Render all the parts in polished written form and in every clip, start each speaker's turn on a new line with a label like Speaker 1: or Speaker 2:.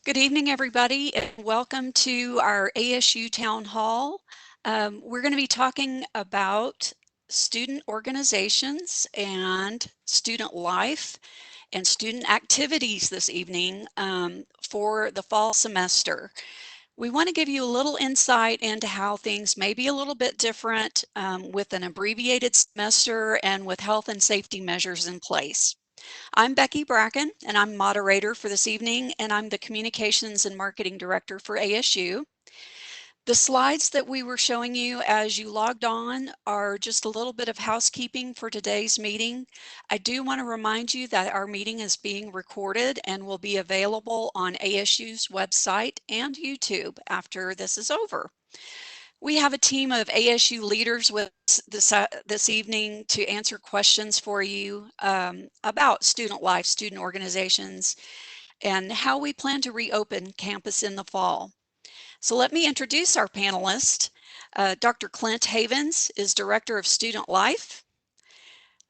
Speaker 1: Good evening, everybody, and welcome to our ASU Town Hall. We're going to be talking about student organizations and student life and student activities this evening for the fall semester. We want to give you a little insight into how things may be a little bit different with an abbreviated semester and with health and safety measures in place. I'm Becky Bracken, and I'm moderator for this evening, and I'm the Communications and Marketing Director for ASU. The slides that we were showing you as you logged on are just a little bit of housekeeping for today's meeting. I do want to remind you that our meeting is being recorded and will be available on ASU's website and YouTube after this is over. We have a team of ASU leaders with us this evening to answer questions for you about student life, student organizations, and how we plan to reopen campus in the fall. So let me introduce our panelists. Dr. Clint Havens is Director of Student Life.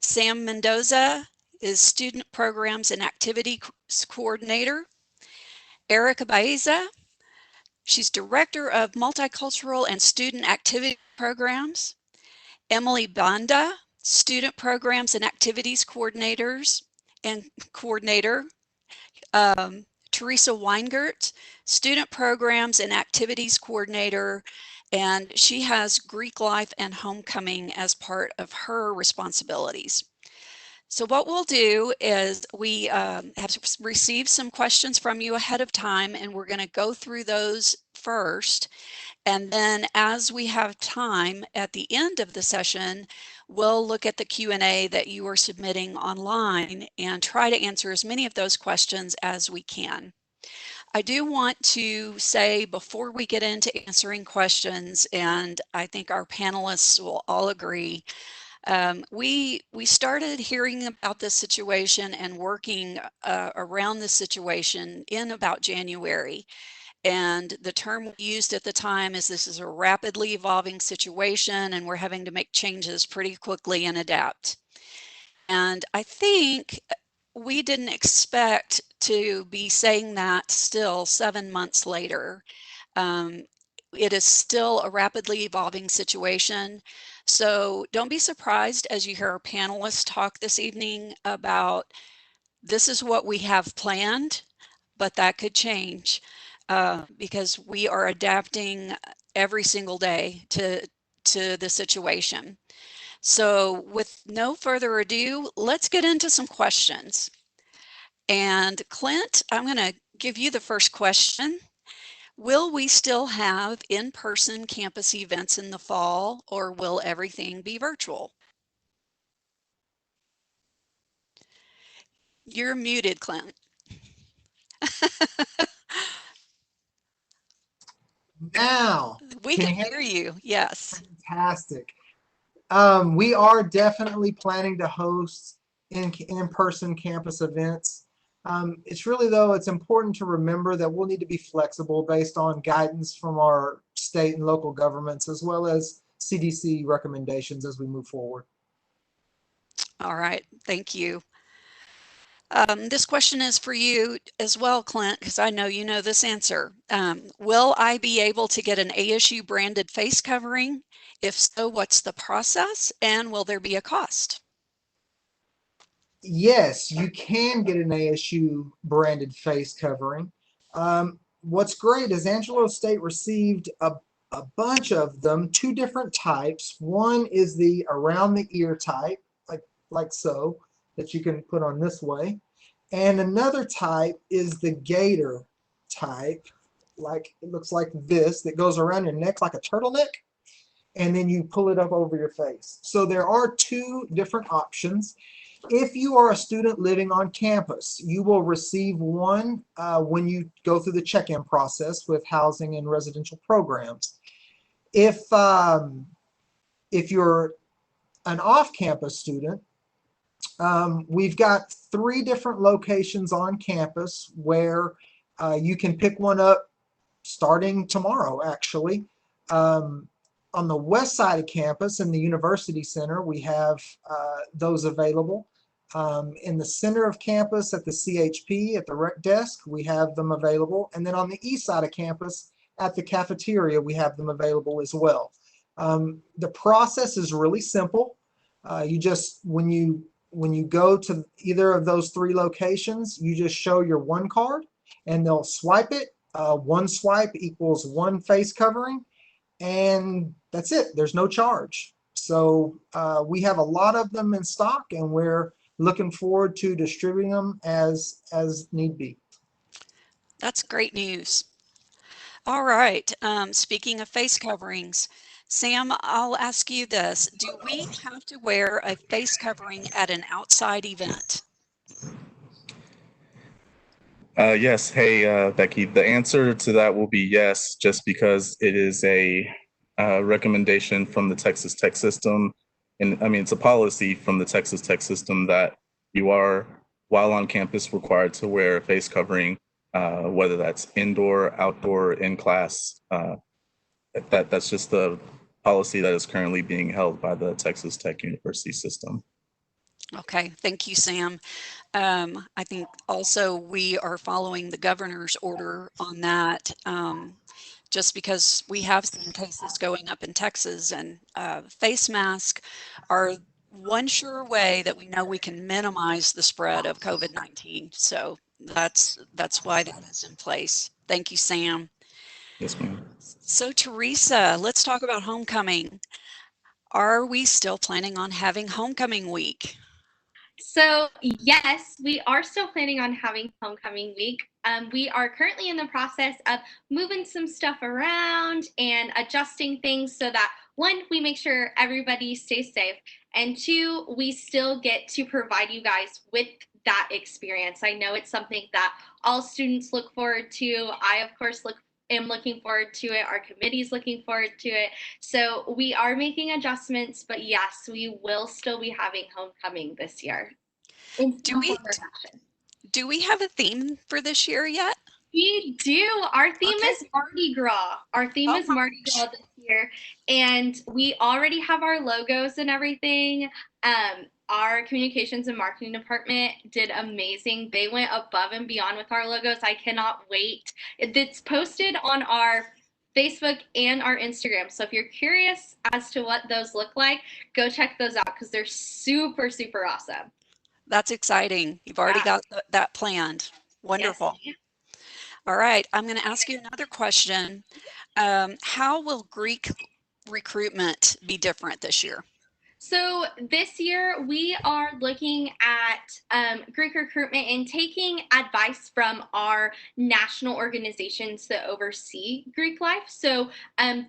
Speaker 1: Sam Mendoza is Student Programs and Activities Coordinator. Erica Baeza, she's Director of Multicultural and Student Activity Programs. Emily Banda, Student Programs and Activities Coordinator. Teresa Weingert, Student Programs and Activities Coordinator, and she has Greek life and homecoming as part of her responsibilities. So what we'll do is we have received some questions from you ahead of time, and we're going to go through those first. And then as we have time at the end of the session, we'll look at the Q&A that you are submitting online and try to answer as many of those questions as we can. I do want to say before we get into answering questions, and I think our panelists will all agree, we started hearing about this situation and working around this situation in about January. And the term we used at the time is this is a rapidly evolving situation and we're having to make changes pretty quickly and adapt. And I think we didn't expect to be saying that still 7 months later. It is still a rapidly evolving situation. So don't be surprised as you hear our panelists talk this evening about this is what we have planned, but that could change because we are adapting every single day to the situation. So with no further ado, let's get into some questions. And Clint, I'm going to give you the first question. Will we still have in-person campus events in the fall, or will everything be virtual? You're muted, Clint.
Speaker 2: Now,
Speaker 1: We
Speaker 2: can
Speaker 1: can
Speaker 2: you hear
Speaker 1: hear
Speaker 2: me?
Speaker 1: you. Yes.
Speaker 2: Fantastic. We are definitely planning to host in-person campus events. It's really, though, it's important to remember that we'll need to be flexible based on guidance from our state and local governments, as well as CDC recommendations as we move forward.
Speaker 1: All right. Thank you. This question is for you as well, Clint, because I know you know this answer. Will I be able to get an ASU branded face covering? If so, what's the process and will there be a cost?
Speaker 2: Yes, you can get an ASU branded face covering. What's great is Angelo State received a bunch of them, two different types. One is the around the ear type, like so, that you can put on this way. And another type is the gator type, like it looks like this, that goes around your neck like a turtleneck, and then you pull it up over your face. So there are two different options. If you are a student living on campus, you will receive one when you go through the check-in process with housing and residential programs. If you're an off-campus student, we've got three different locations on campus where you can pick one up starting tomorrow, actually. Um, on the west side of campus in the University Center, we have those available. In the center of campus at the CHP, at the rec desk, we have them available. And then on the east side of campus, at the cafeteria, we have them available as well. The process is really simple. You just, when you go to either of those three locations, you just show your one card and they'll swipe it. One swipe equals one face covering, and that's it. There's no charge. So we have a lot of them in stock, and we're looking forward to distributing them as need be.
Speaker 1: That's great news. All right. Speaking of face coverings, Sam, I'll ask you this. Do we have to wear a face covering at an outside event?
Speaker 3: Yes. Hey, Becky, the answer to that will be yes, just because it is a recommendation from the Texas Tech system. And I mean, it's a policy from the Texas Tech system that you are, while on campus, required to wear a face covering, whether that's indoor, outdoor, in class. That's just the policy that is currently being held by the Texas Tech University system.
Speaker 1: Okay, thank you, Sam. I think also we are following the governor's order on that, just because we have seen cases going up in Texas, and face masks are one sure way that we know we can minimize the spread of COVID-19. So that's why that is in place. Thank you, Sam.
Speaker 3: Yes, ma'am.
Speaker 1: So Teresa, let's talk about homecoming. Are we still planning on having homecoming week?
Speaker 4: So, yes, we are still planning on having homecoming week. We are currently in the process of moving some stuff around and adjusting things so that one, we make sure everybody stays safe, and two, we still get to provide you guys with that experience. I know it's something that all students look forward to. I, of course, am looking forward to it. Our committee's looking forward to it. So we are making adjustments, but yes, we will still be having homecoming this year in
Speaker 1: Do
Speaker 4: some
Speaker 1: we
Speaker 4: form or fashion.
Speaker 1: do we have a theme for this year yet?
Speaker 4: We do. Our theme
Speaker 1: Okay.
Speaker 4: is Mardi Gras. Our theme
Speaker 1: Oh
Speaker 4: is
Speaker 1: my
Speaker 4: Mardi
Speaker 1: gosh.
Speaker 4: Gras this year, and we already have our logos and everything. Our communications and marketing department did amazing. They went above and beyond with our logos. I cannot wait. It's posted on our Facebook and our Instagram. So if you're curious as to what those look like, go check those out because they're super, super awesome.
Speaker 1: That's exciting. You've already
Speaker 4: Yeah.
Speaker 1: got that planned.
Speaker 4: Yes,
Speaker 1: Wonderful.
Speaker 4: ma'am.
Speaker 1: All right, I'm going to ask you another question. How will Greek recruitment be different this year?
Speaker 4: So this year we are looking at Greek recruitment and taking advice from our national organizations that oversee Greek life. So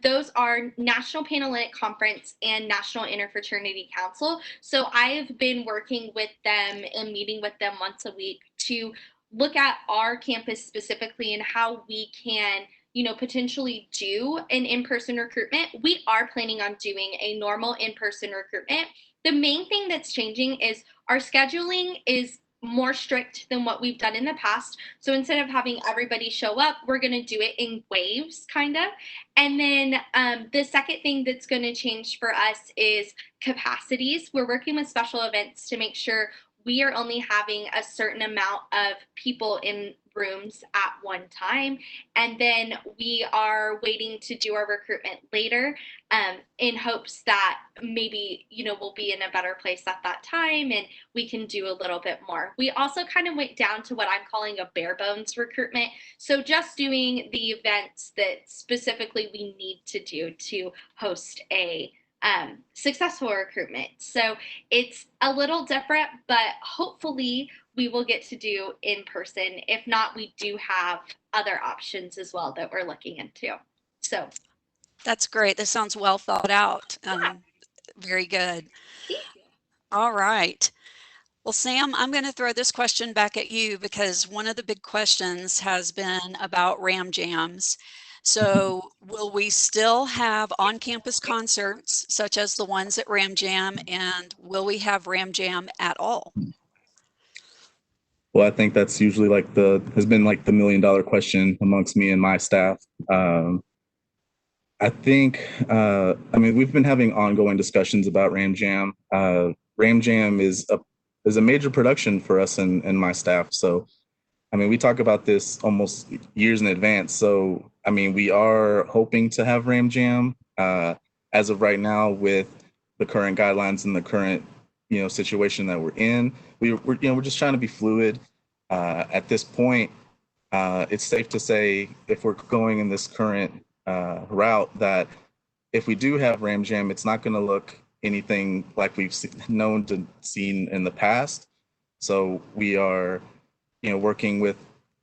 Speaker 4: those are National Panhellenic Conference and National Interfraternity Council. So I've been working with them and meeting with them once a week to look at our campus specifically and how we can potentially do an in-person recruitment. We are planning on doing a normal in-person recruitment. The main thing that's changing is our scheduling is more strict than what we've done in the past. So instead of having everybody show up, we're going to do it in waves, kind of. And then the second thing that's going to change for us is capacities. We're working with special events to make sure we are only having a certain amount of people in rooms at one time. And then we are waiting to do our recruitment later in hopes that maybe, we'll be in a better place at that time and we can do a little bit more. We also kind of went down to what I'm calling a bare bones recruitment. So just doing the events that specifically we need to do to host a successful recruitment. So it's a little different, but hopefully we will get to do in person. If not, we do have other options as well that we're looking into. So
Speaker 1: That's great. This sounds well thought out. Very good.
Speaker 4: thank you.
Speaker 1: All right. Well, Sam, I'm going to throw this question back at you because one of the big questions has been about Ram Jams. So will we still have on-campus concerts such as the ones at Ram Jam, and will we have Ram Jam at all?
Speaker 3: Well, I think that's usually has been like the $1 million question amongst me and my staff. I think, I mean, we've been having ongoing discussions about Ram Jam. Ram Jam is is a major production for us and my staff. So, I mean, we talk about this almost years in advance. So, I mean, we are hoping to have Ram Jam. As of right now, with the current guidelines and the current, situation that we're in, we're just trying to be fluid. At this point, it's safe to say if we're going in this current route that if we do have Ram Jam, it's not going to look anything like we've known to seen in the past. So we are, working with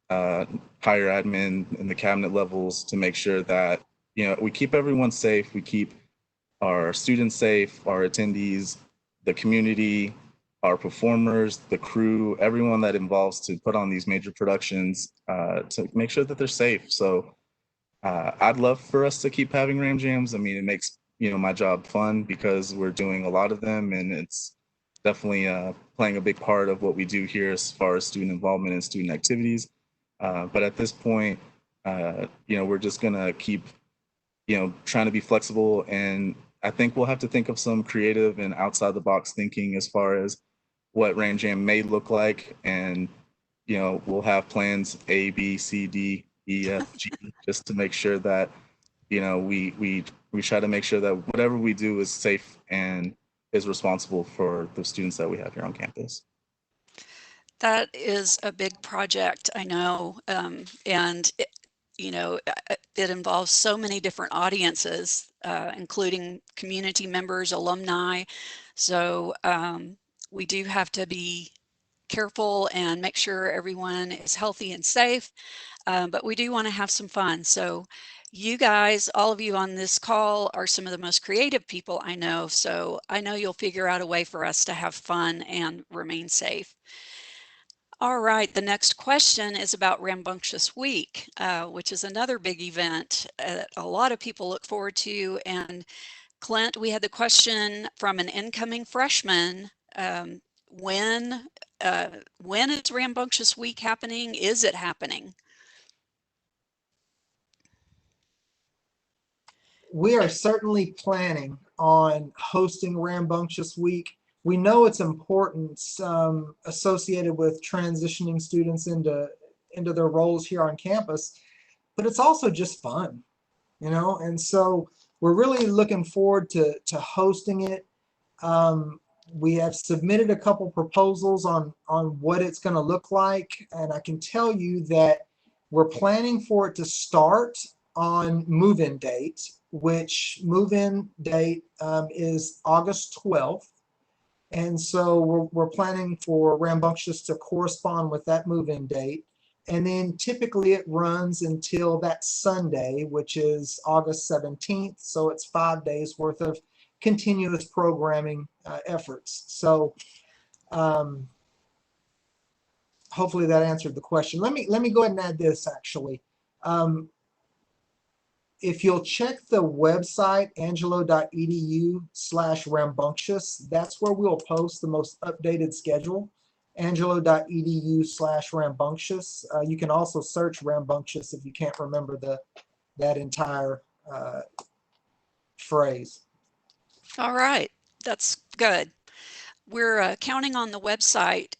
Speaker 3: higher admin and the cabinet levels to make sure that we keep everyone safe, we keep our students safe, our attendees, the community, our performers, the crew, everyone that involves to put on these major productions to make sure that they're safe. So I'd love for us to keep having Ram Jams. I mean, it makes my job fun because we're doing a lot of them, and it's definitely playing a big part of what we do here as far as student involvement and student activities. But at this point, we're just gonna keep, trying to be flexible, and I think we'll have to think of some creative and outside the box thinking as far as what Ram Jam may look like, and we'll have plans A, B, C, D, E, F, G, just to make sure that we try to make sure that whatever we do is safe and is responsible for the students that we have here on campus.
Speaker 1: That is a big project, I know, and it involves so many different audiences, including community members, alumni. So we do have to be careful and make sure everyone is healthy and safe, but we do want to have some fun. So you guys, all of you on this call, are some of the most creative people I know. So I know you'll figure out a way for us to have fun and remain safe. All right, the next question is about Rambunctious Week, which is another big event a lot of people look forward to. And Clint, we had the question from an incoming freshman. When is Rambunctious Week happening? Is it happening?
Speaker 2: We are certainly planning on hosting Rambunctious Week. We know its importance associated with transitioning students into their roles here on campus, but it's also just fun, and so we're really looking forward to hosting it. We have submitted a couple proposals on what it's going to look like, and I can tell you that we're planning for it to start on move-in date, which move-in date is August 12th. And so we're planning for Rambunctious to correspond with that move-in date. And then typically it runs until that Sunday, which is August 17th. So it's 5 days worth of continuous programming efforts. So hopefully that answered the question. Let me go ahead and add this actually. If you'll check the website, angelo.edu/rambunctious, that's where we'll post the most updated schedule, angelo.edu/rambunctious. You can also search rambunctious if you can't remember that entire phrase.
Speaker 1: All right, that's good. We're counting on the website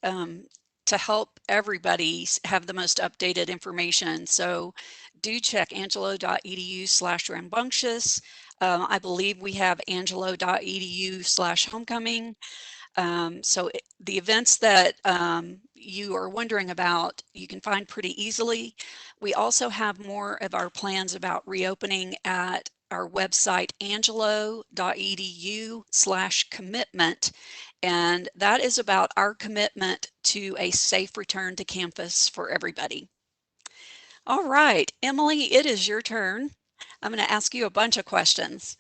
Speaker 1: to help everybody have the most updated information. So do check angelo.edu/rambunctious. I believe we have angelo.edu/homecoming. So the events that you are wondering about, you can find pretty easily. We also have more of our plans about reopening at our website, angelo.edu/commitment. And that is about our commitment to a safe return to campus for everybody. All right, Emily, it is your turn. I'm going to ask you a bunch of questions.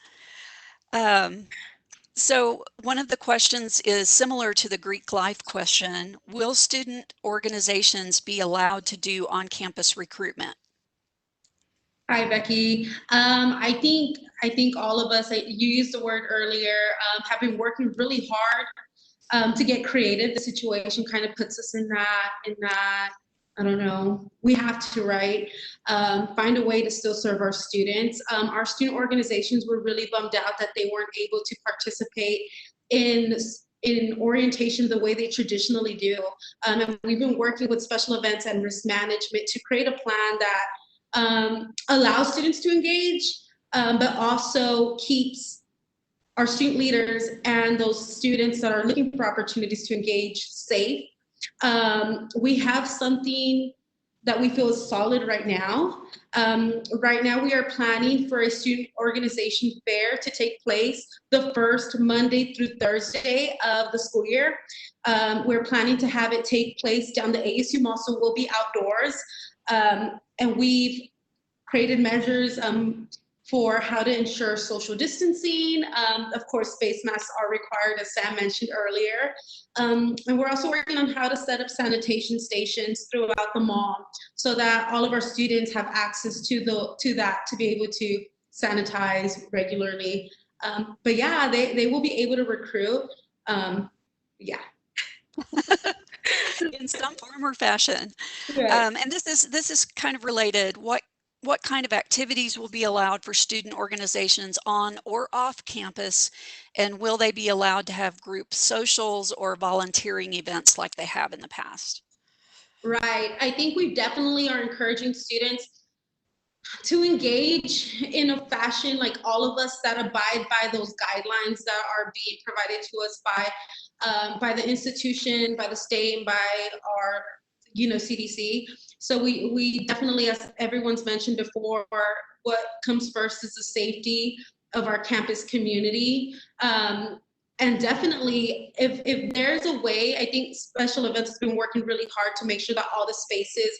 Speaker 1: So one of the questions is similar to the Greek life question. Will student organizations be allowed to do on-campus recruitment?
Speaker 5: Hi, Becky. I think all of us, you used the word earlier, have been working really hard to get creative. The situation kind of puts us in that, I don't know, we have to, right? Find a way to still serve our students. Our student organizations were really bummed out that they weren't able to participate in in orientation the way they traditionally do. And we've been working with special events and risk management to create a plan that allows students to engage, but also keeps our student leaders and those students that are looking for opportunities to engage safe. We have something that we feel is solid right now. Right now we are planning for a student organization fair to take place the first Monday through Thursday of the school year. We're planning to have it take place down the ASU Mall, so we'll be outdoors. And we've created measures for how to ensure social distancing. Of course, face masks are required, as Sam mentioned earlier. And we're also working on how to set up sanitation stations throughout the mall so that all of our students have access to that to be able to sanitize regularly. But yeah, they will be able to recruit. Yeah.
Speaker 1: In some form or fashion.
Speaker 5: Right.
Speaker 1: And this is kind of related. What kind of activities will be allowed for student organizations on or off campus? And will they be allowed to have group socials or volunteering events like they have in the past?
Speaker 5: Right. I think we definitely are encouraging students to engage in a fashion like all of us that abide by those guidelines that are being provided to us by the institution, by the state, and by our CDC. So we definitely, as everyone's mentioned before, what comes first is the safety of our campus community. And definitely, if there's a way, I think special events has been working really hard to make sure that all the spaces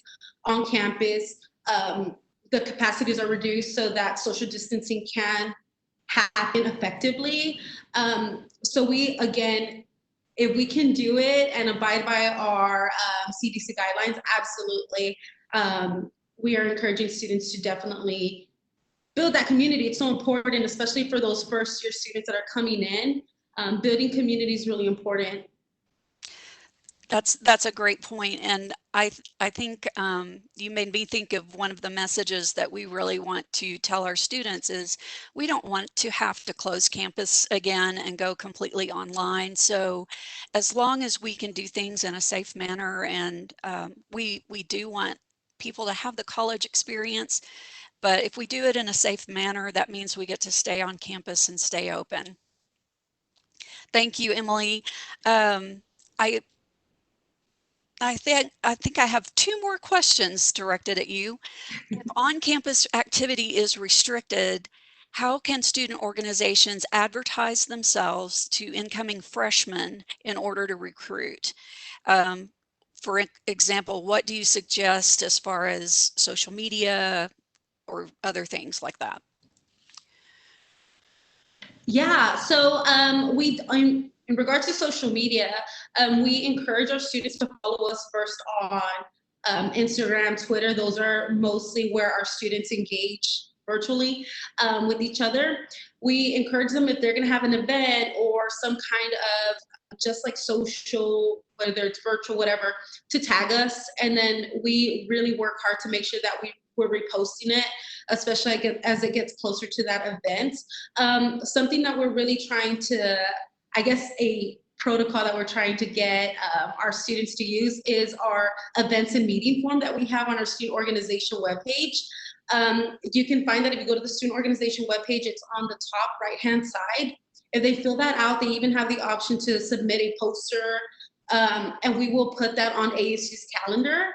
Speaker 5: on campus, the capacities are reduced so that social distancing can happen effectively. So we, again, if we can do it and abide by our CDC guidelines, absolutely. We are encouraging students to definitely build that community. It's so important, especially for those first year students that are coming in. Building community is really important.
Speaker 1: That's a great point, and I think you made me think of one of the messages that we really want to tell our students is we don't want to have to close campus again and go completely online. So as long as we can do things in a safe manner, and we do want people to have the college experience, but if we do it in a safe manner, that means we get to stay on campus and stay open. Thank you, Emily. I think I have two more questions directed at you. If on-campus activity is restricted, how can student organizations advertise themselves to incoming freshmen in order to recruit? For example, what do you suggest as far as social media or other things like that?
Speaker 5: Yeah, so in regards to social media, we encourage our students to follow us first on Instagram, Twitter. Those are mostly where our students engage virtually with each other. We encourage them if they're going to have an event or some kind of just like social, whether it's virtual, whatever, to tag us. And then we really work hard to make sure that we're reposting it, especially as it gets closer to that event. Something that we're really trying to, I guess, a protocol that we're trying to get our students to use is our events and meeting form that we have on our student organization webpage. You can find that if you go to the student organization webpage, it's on the top right-hand side. If they fill that out, they even have the option to submit a poster, and we will put that on ASU's calendar.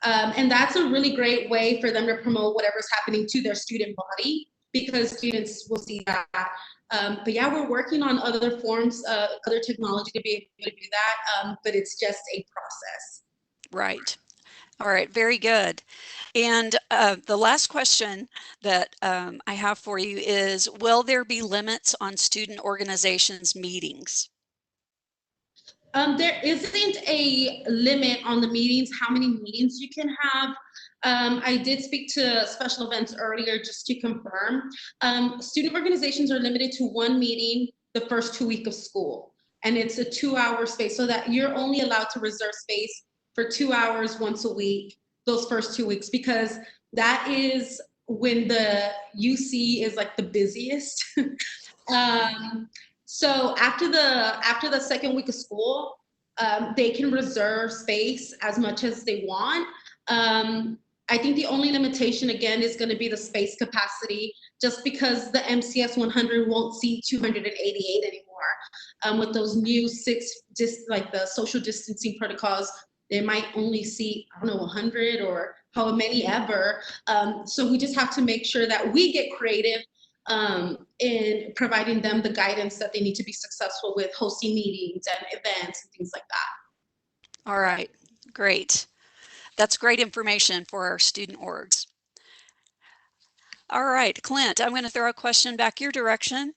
Speaker 5: And that's a really great way for them to promote whatever's happening to their student body, because students will see that. But yeah, we're working on other forms, other technology to be able to do that, but it's just a process.
Speaker 1: Right. All right, very good. And the last question that I have for you is, will there be limits on student organizations meetings?
Speaker 5: There isn't a limit on the meetings, how many meetings you can have. I did speak to special events earlier just to confirm. Student organizations are limited to one meeting the first 2 weeks of school, and it's a 2-hour space, so that you're only allowed to reserve space for 2 hours once a week, those first 2 weeks, because that is when the UC is like the busiest. So after the second week of school, they can reserve space as much as they want. I think the only limitation again is going to be the space capacity, just because the MCS 100 won't seat 288 anymore. With those new like the social distancing protocols, they might only seat, I don't know, 100 or however many ever. So we just have to make sure that we get creative in providing them the guidance that they need to be successful with hosting meetings and events and things like that.
Speaker 1: All right, great. That's great information for our student orgs. All right, Clint, I'm going to throw a question back your direction.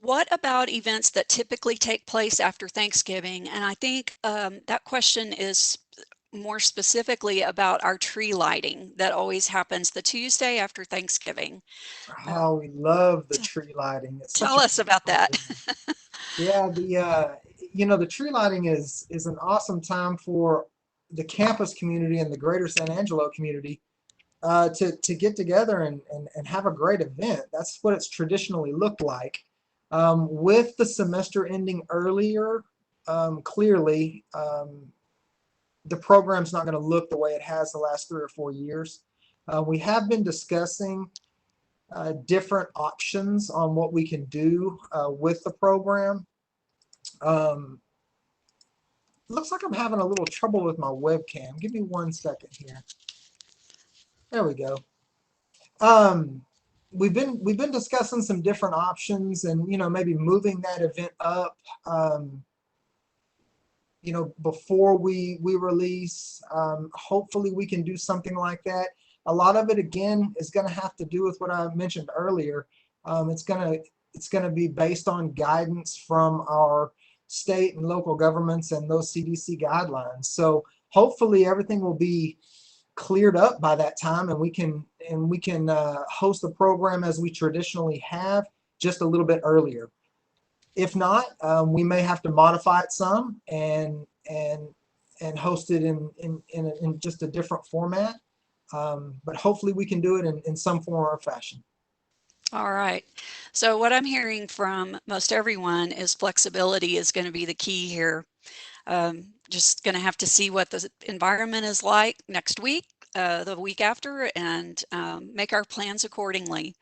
Speaker 1: What about events that typically take place after Thanksgiving? And I think that question is more specifically about our tree lighting that always happens the Tuesday after Thanksgiving.
Speaker 2: Oh, we love the tree lighting. It's such
Speaker 1: Tell
Speaker 2: a
Speaker 1: us about that.
Speaker 2: yeah, the tree lighting is an awesome time for the campus community and the greater San Angelo community to get together and have a great event. That's what it's traditionally looked like. With the semester ending earlier, clearly the program's not going to look the way it has the last 3 or 4 years. We have been discussing different options on what we can do with the program. Looks like I'm having a little trouble with my webcam. Give me 1 second here. There we go. We've been discussing some different options, and maybe moving that event up. Before we release. Hopefully we can do something like that. A lot of it again is going to have to do with what I mentioned earlier. It's gonna be based on guidance from our state and local governments and those CDC guidelines. So hopefully everything will be cleared up by that time, and we can host the program as we traditionally have, just a little bit earlier. If not, we may have to modify it some and host it in just a different format. But hopefully we can do it in some form or fashion.
Speaker 1: All right. So what I'm hearing from most everyone is flexibility is going to be the key here. Just going to have to see what the environment is like next week, the week after, and make our plans accordingly.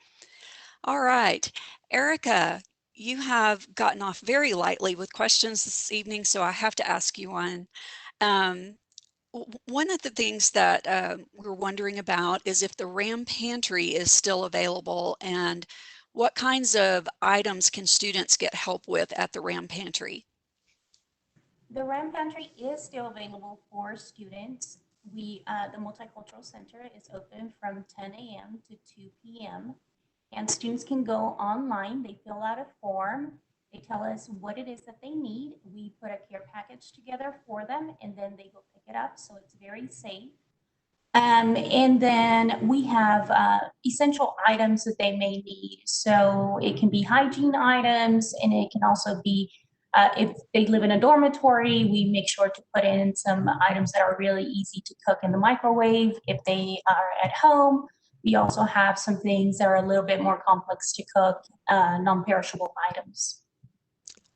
Speaker 1: All right, Erica, you have gotten off very lightly with questions this evening, so I have to ask you one. One of the things that we're wondering about is if the RAM Pantry is still available, and what kinds of items can students get help with at the RAM Pantry?
Speaker 6: The RAM Pantry is still available for students. The Multicultural Center is open from 10 a.m. to 2 p.m. And students can go online, they fill out a form, they tell us what it is that they need. We put a care package together for them, and then they go pick it up, so it's very safe. And then we have essential items that they may need. So it can be hygiene items, and it can also be, if they live in a dormitory, we make sure to put in some items that are really easy to cook in the microwave. If they are at home, we also have some things that are a little bit more complex to cook, non-perishable items.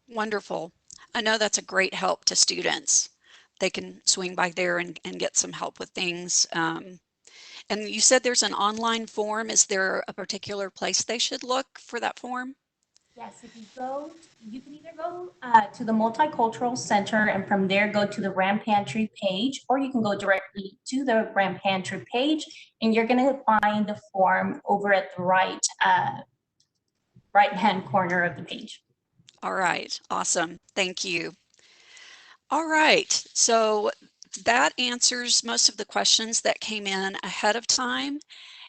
Speaker 1: Wonderful. I know that's a great help to students. They can swing by there and get some help with things. And you said there's an online form. Is there a particular place they should look for that form?
Speaker 6: Yes, if you go, you can either go to the Multicultural Center and from there go to the RAM Pantry page, or you can go directly to the RAM Pantry page and you're going to find the form over at the right-hand corner of the page.
Speaker 1: All right, awesome. Thank you. All right, so that answers most of the questions that came in ahead of time.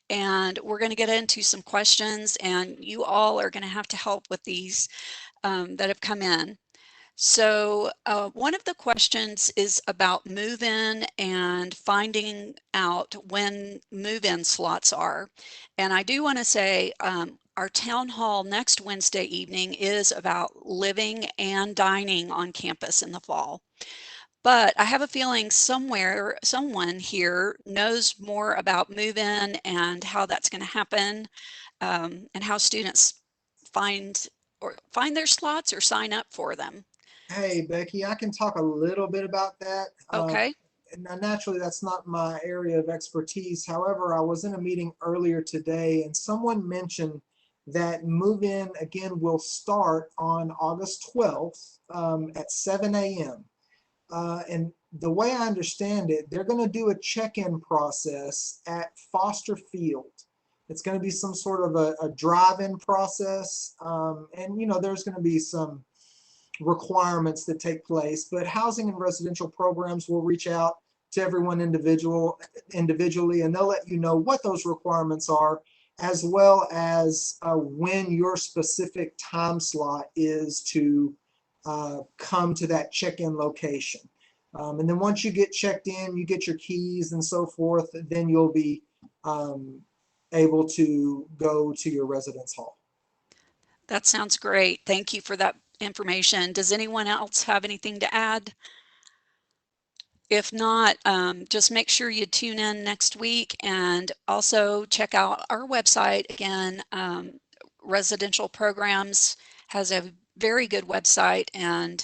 Speaker 1: And we're going to get into some questions, and you all are going to have to help with these that have come in. So one of the questions is about move-in and finding out when move-in slots are. And I do want to say our town hall next Wednesday evening is about living and dining on campus in the fall. But I have a feeling someone here knows more about move-in and how that's going to happen, and how students find or find their slots or sign up for them?
Speaker 2: Hey, Becky, I can talk a little bit about that.
Speaker 1: Okay.
Speaker 2: Now, naturally, that's not my area of expertise. However, I was in a meeting earlier today and someone mentioned that move-in again will start on August 12th at 7 a.m. And the way I understand it, they're going to do a check-in process at Foster Field. It's going to be some sort of a drive-in process. And, you know, there's going to be some requirements that take place, but housing and residential programs will reach out to everyone individually, and they'll let you know what those requirements are, as well as when your specific time slot is to come to that check-in location. And then once you get checked in, you get your keys and so forth, then you'll be able to go to your residence hall.
Speaker 1: That sounds great. Thank you for that information. Does anyone else have anything to add? If not, just make sure you tune in next week and also check out our website again. Residential Programs has a very good website, and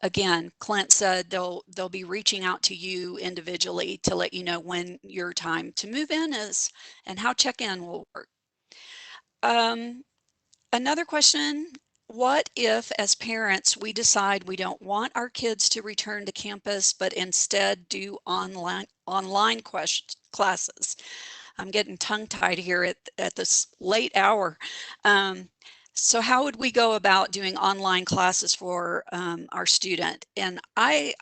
Speaker 1: again, Clint said they'll be reaching out to you individually to let you know when your time to move in is and how check-in will work. Another question, what if as parents we decide we don't want our kids to return to campus but instead do online classes? I'm getting tongue-tied here at this late hour. So how would we go about doing online classes for our student? And I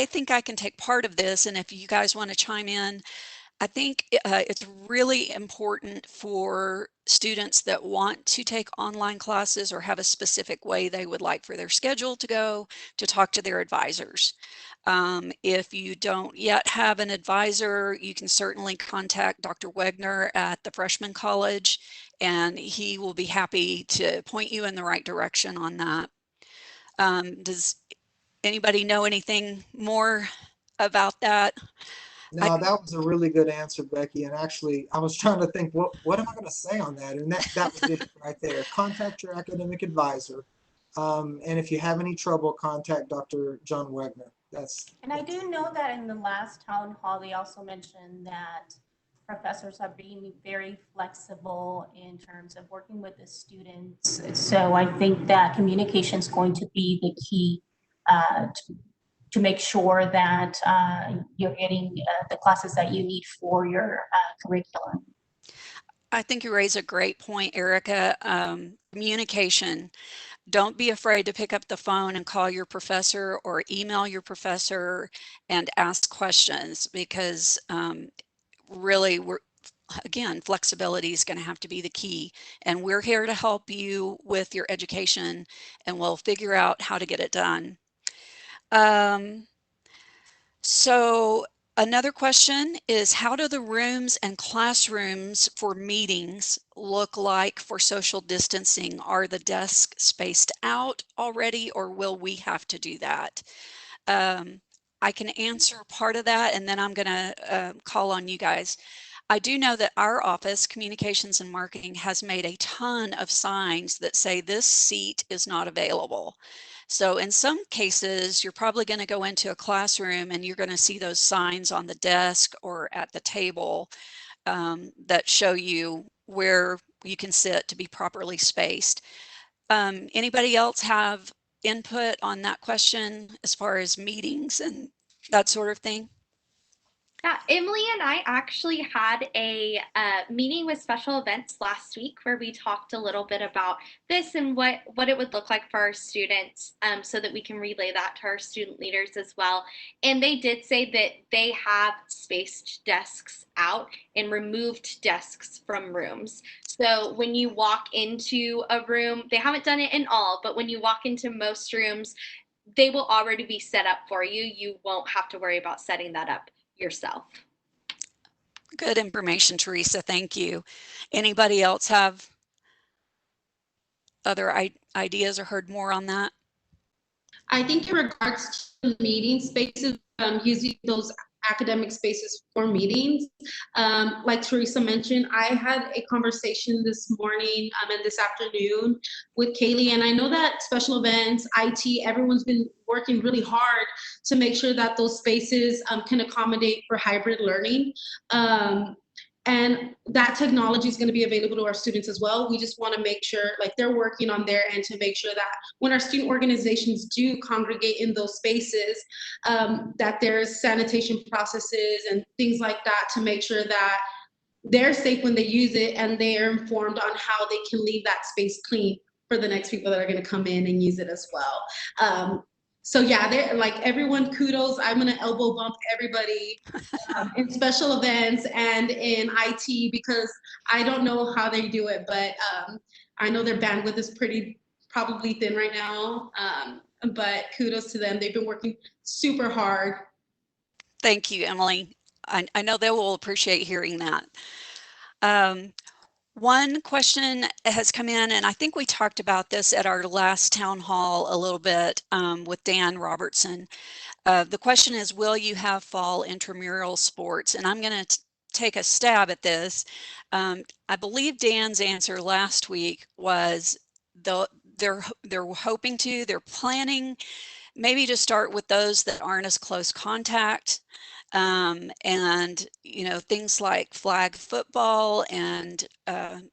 Speaker 1: think I can take part of this, and if you guys want to chime in, I think it's really important for students that want to take online classes or have a specific way they would like for their schedule to go to talk to their advisors. If you don't yet have an advisor, you can certainly contact Dr. Wegner at the Freshman College, and he will be happy to point you in the right direction on that. Does anybody know anything more about that?
Speaker 2: No, that was a really good answer, Becky. And actually, I was trying to think, what am I going to say on that? And that was it right there. Contact your academic advisor. And if you have any trouble, contact Dr. John Wegner.
Speaker 6: And I do know that in the last town hall, they also mentioned that professors are being very flexible in terms of working with the students. So I think that communication is going to be the key to make sure that you're getting the classes that you need for your curriculum.
Speaker 1: I think you raise a great point, Erica. Communication. Don't be afraid to pick up the phone and call your professor or email your professor and ask questions, because really again, flexibility is going to have to be the key, and we're here to help you with your education, and we'll figure out how to get it done. So another question is, how do the rooms and classrooms for meetings look like for social distancing? Are the desks spaced out already, or will we have to do that? I can answer part of that, and then I'm going to call on you guys. I do know that our office, Communications and Marketing, has made a ton of signs that say this seat is not available. So in some cases, you're probably going to go into a classroom and you're going to see those signs on the desk or at the table that show you where you can sit to be properly spaced. Anybody else have input on that question as far as meetings and that sort of thing?
Speaker 4: Yeah, Emily and I actually had a meeting with special events last week where we talked a little bit about this and what it would look like for our students, so that we can relay that to our student leaders as well. And they did say that they have spaced desks out and removed desks from rooms. So when you walk into a room, they haven't done it in all, but when you walk into most rooms, they will already be set up for you. You won't have to worry about setting that up yourself.
Speaker 1: Good information, Teresa. Thank you. Anybody else have other ideas or heard more on that?
Speaker 5: I think in regards to meeting spaces, using those academic spaces for meetings. Like Teresa mentioned, I had a conversation this morning and this afternoon with Kaylee, and I know that special events, IT, everyone's been working really hard to make sure that those spaces can accommodate for hybrid learning. And that technology is going to be available to our students as well. We just want to make sure, like, they're working on their end to make sure that when our student organizations do congregate in those spaces, that there's sanitation processes and things like that to make sure that they're safe when they use it and they are informed on how they can leave that space clean for the next people that are going to come in and use it as well. So yeah, they're like, everyone, kudos. I'm going to elbow bump everybody in special events and in IT, because I don't know how they do it, but I know their bandwidth is probably thin right now. But kudos to them. They've been working super hard.
Speaker 1: Thank you, Emily. I know they will appreciate hearing that. One question has come in, and I think we talked about this at our last town hall a little bit with Dan Robertson. The question is, will you have fall intramural sports? And I'm going to take a stab at this. I believe Dan's answer last week was they're hoping to, they're planning maybe to start with those that aren't as close contact. And things like flag football and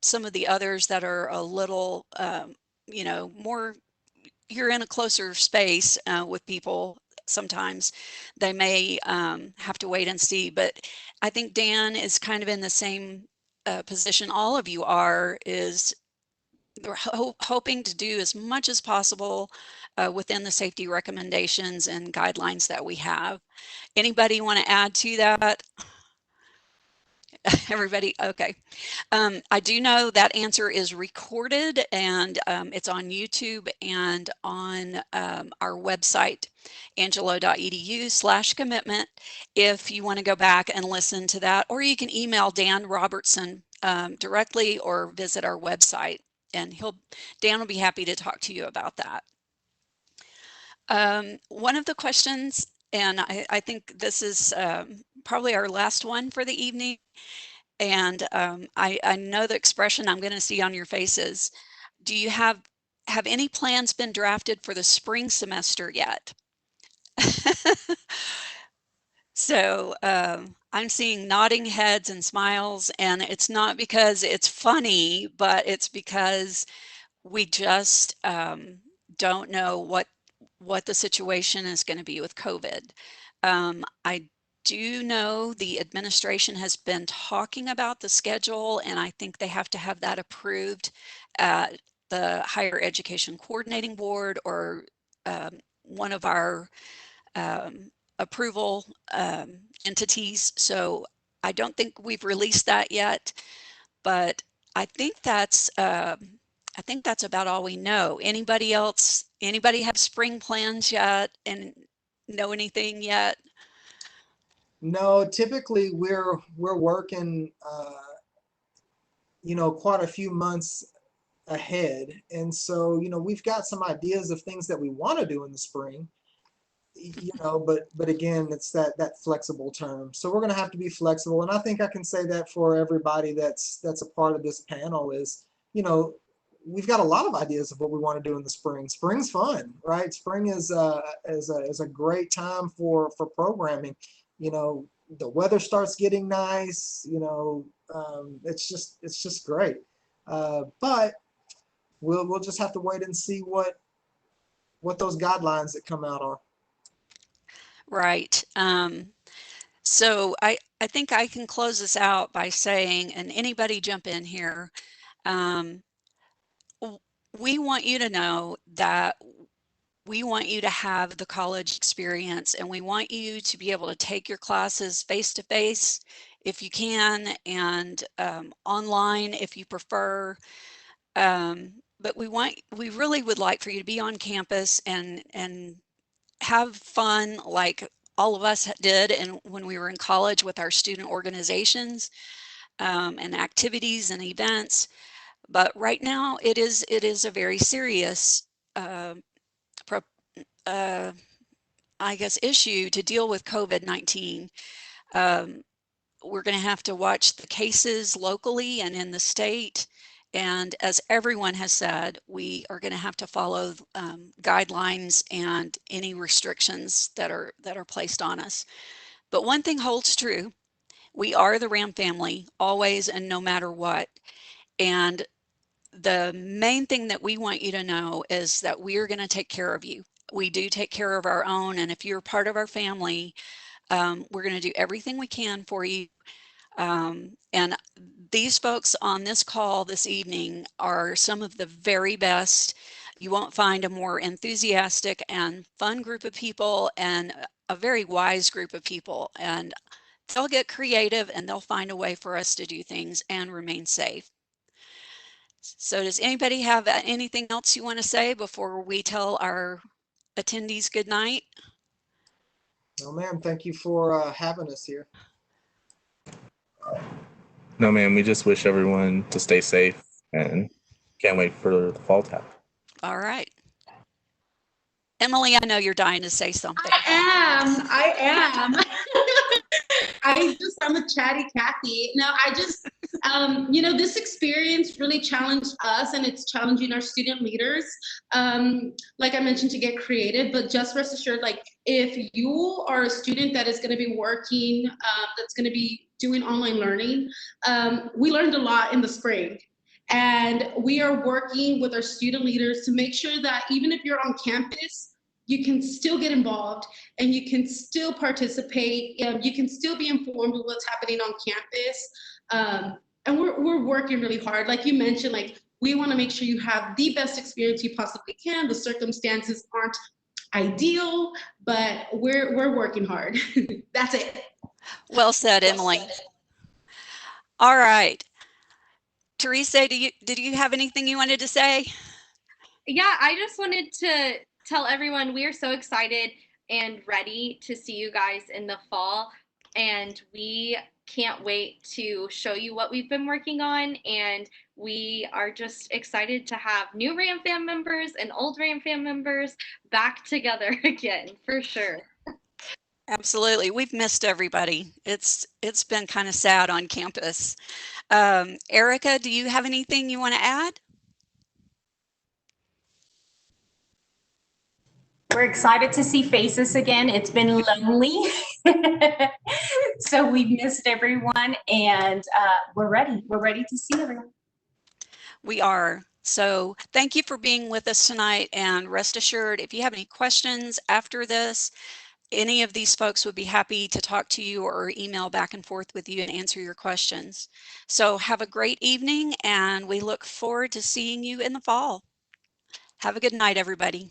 Speaker 1: some of the others that are a little more, you're in a closer space with people. Sometimes they may have to wait and see, but I think Dan is kind of in the same position all of you are, is they're hoping to do as much as possible within the safety recommendations and guidelines that we have. Anybody want to add to that? Everybody? Okay. I do know that answer is recorded, and it's on YouTube and on our website, angelo.edu/commitment, if you want to go back and listen to that, or you can email Dan Robertson directly or visit our website, and Dan will be happy to talk to you about that. One of the questions, and I think this is probably our last one for the evening, and I know the expression I'm going to see on your faces. Do you have any plans been drafted for the spring semester yet? So I'm seeing nodding heads and smiles, and it's not because it's funny, but it's because we just don't know what the situation is going to be with COVID. I do know the administration has been talking about the schedule, and I think they have to have that approved at the Higher Education Coordinating Board or one of our approval entities. So I don't think we've released that yet, but I think that's about all we know. Anybody else? Anybody have spring plans yet and know anything yet?
Speaker 2: No, typically we're working, quite a few months ahead, and so we've got some ideas of things that we want to do in the spring. But again, it's that flexible term. So we're going to have to be flexible, and I think I can say that for everybody that's a part of this panel is, we've got a lot of ideas of what we want to do in the spring. Spring's fun, right? Spring is a great time for programming. The weather starts getting nice. It's just great. But we'll just have to wait and see what those guidelines that come out are.
Speaker 1: Right. So I think I can close this out by saying, and anybody jump in here, we want you to know that we want you to have the college experience, and we want you to be able to take your classes face to face if you can, and online if you prefer. But we really would like for you to be on campus and have fun like all of us did and when we were in college with our student organizations and activities and events. But right now it is a very serious uh, I guess, issue to deal with COVID-19. We're going to have to watch the cases locally and in the state. And as everyone has said, we are going to have to follow guidelines and any restrictions that are placed on us. But one thing holds true. We are the Ram family, always and no matter what. And the main thing that we want you to know is that we are going to take care of you. We do take care of our own. And if you're part of our family, we're going to do everything we can for you. And these folks on this call this evening are some of the very best. You won't find a more enthusiastic and fun group of people, and a very wise group of people. And they'll get creative and they'll find a way for us to do things and remain safe. So does anybody have anything else you want to say before we tell our attendees good night?
Speaker 2: No, ma'am. Thank you for having us here.
Speaker 3: No, man, we just wish everyone to stay safe and can't wait for the fall tap.
Speaker 1: All right. Emily, I know you're dying to say something.
Speaker 5: I am. I'm a chatty Kathy. No, this experience really challenged us, and it's challenging our student leaders. Like I mentioned, to get creative, but just rest assured, like if you are a student that is going to be working, that's going to be doing online learning, we learned a lot in the spring. And we are working with our student leaders to make sure that even if you're on campus, you can still get involved and you can still participate. You can still be informed of what's happening on campus. And we're working really hard. Like you mentioned, like we want to make sure you have the best experience you possibly can. The circumstances aren't ideal, but we're working hard. That's it.
Speaker 1: Well said, Emily. All right. Teresa, did you have anything you wanted to say?
Speaker 4: Yeah, I just wanted to tell everyone we are so excited and ready to see you guys in the fall. And we can't wait to show you what we've been working on. And we are just excited to have new Ram Fam members and old Ram Fam members back together again, for sure.
Speaker 1: Absolutely. We've missed everybody. It's been kind of sad on campus. Erica, do you have anything you want to add?
Speaker 6: We're excited to see faces again. It's been lonely. So we've missed everyone, and we're ready. We're ready to see everyone.
Speaker 1: We are. So thank you for being with us tonight, and rest assured, if you have any questions after this, any of these folks would be happy to talk to you or email back and forth with you and answer your questions. So have a great evening, and we look forward to seeing you in the fall. Have a good night, everybody.